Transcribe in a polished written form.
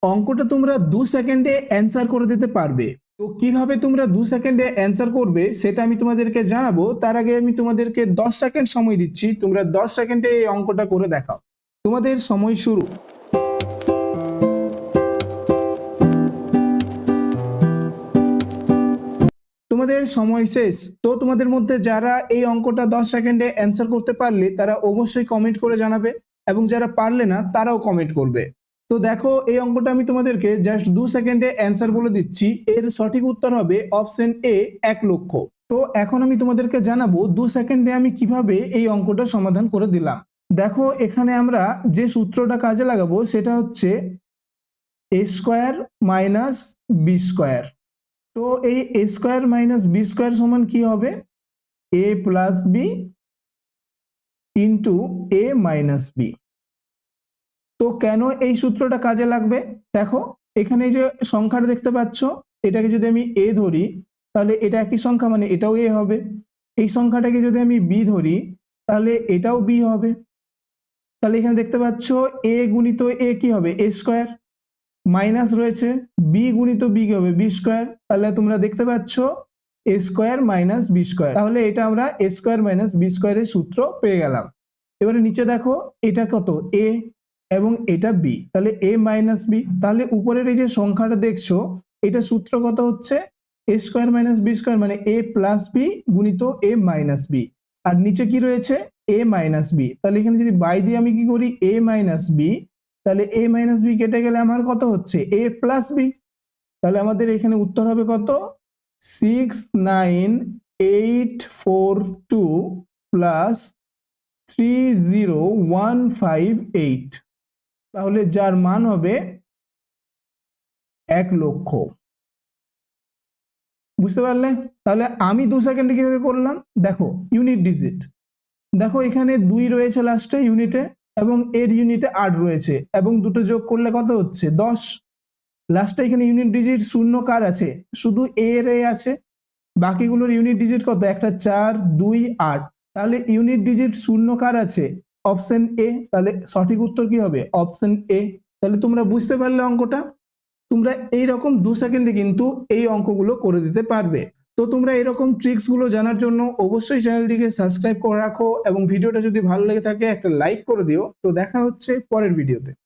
অঙ্কটা তোমরা 2 সেকেন্ডে অ্যান্সার করে দিতে পারবে। তো কিভাবে তোমরা 2 সেকেন্ডে অ্যান্সার করবে সেটা আমি তোমাদেরকে জানাবো। তার আগে আমি তোমাদেরকে 10 সেকেন্ড সময় দিচ্ছি, তোমরা 10 সেকেন্ডে এই অঙ্কটা করে দেখাও। তোমাদের সময় শুরু। তোমাদের সময় শেষ। তো তোমাদের মধ্যে যারা এই অঙ্কটা 10 সেকেন্ডে অ্যান্সার করতে পারলে তারা অবশ্যই কমেন্ট করে জানাবে, এবং যারা পারলে না তারাও কমেন্ট করবে। তো দেখো, এই অঙ্কটা আমি তোমাদেরকে জাস্ট 2 সেকেন্ডে অ্যান্সার বলে দিচ্ছি। এর সঠিক উত্তর হবে অপশন এ, 1 লক্ষ। তো এখন আমি তোমাদেরকে জানাবো 2 সেকেন্ডে আমি কিভাবে এই অঙ্কটা সমাধান করে দিলাম। দেখো, এখানে আমরা যে সূত্রটা কাজে লাগাবো সেটা হচ্ছে a square minus b square. তো এই a square minus b square সমান কি হবে? a plus b into a minus b. তো কেন এই সূত্রটা কাজে লাগবে? দেখো, এখানে যে সংখ্যাটা দেখতে পাচ্ছ, এটাকে যদি আমি a ধরি তাহলে এটা একই সংখ্যা, মানে এটাও a হবে। এই সংখ্যাটাকে যদি আমি b ধরি তাহলে এটাও b হবে। তাহলে এখানে দেখতে পাচ্ছ a গুণিত a কি হবে? a স্কয়ার, মাইনাস রয়েছে b গুণিত b কি হবে? b square. তাহলে তোমরা দেখতে পাচ্ছ a square minus b square. তাহলে এটা আমরা a স্কয়ার মাইনাস b স্কয়ারের সূত্র পেয়ে গেলাম। এবারে নিচে দেখো, এটা কত? a এবং এটা b, তাহলে a মাইনাস b। তাহলে উপরের এই যে সংখ্যাটা দেখছো, এটা সূত্র কত হচ্ছে? a square minus b square, মানে a প্লাস b গুণিত a মাইনাস b। আর নিচে কি রয়েছে? a minus b। তাহলে এখানে যদি বাই দিয়ে আমি কি করি? a মাইনাস b, তাহলে a মাইনাস বি কেটে গেলে আমার কত হচ্ছে? a plus b. তাহলে আমাদের এখানে উত্তর হবে কত? 69842 প্লাস 30158। তাহলে যার মান হবে 1 লক্ষ। বুঝতে পারলে? তাহলে আমি 2 সেকেন্ডে কিভাবে করলাম দেখো। ইউনিট ডিজিট দেখো, এখানে 2 রয়েছে লাস্টে ইউনিটে, এবং এর ইউনিটে 8 রয়েছে, এবং দুটো যোগ করলে কত হচ্ছে? 10। লাস্টে এখানে ইউনিট ডিজিট শূন্য কার আছে? শুধু এর এ আছে। বাকিগুলোর ইউনিট ডিজিট কত? একটা 4, 2, 8। তাহলে ইউনিট ডিজিট শূন্য কার আছে? Option A. তাহলে সঠিক উত্তর কি হবে? Option A. তাহলে তোমরা বুঝতে পারলে অঙ্কটা। তোমরা এইরকম 2 সেকেন্ডে কিন্তু এই অঙ্কগুলো করে দিতে পারবে। তো তোমরা এরকম ট্রিক্সগুলো জানার জন্য অবশ্যই চ্যানেলটিকে সাবস্ক্রাইব করে রাখো, এবং ভিডিওটা যদি ভালো লেগে থাকে একটা লাইক করে দিও। তো দেখা হচ্ছে পরের ভিডিওতে।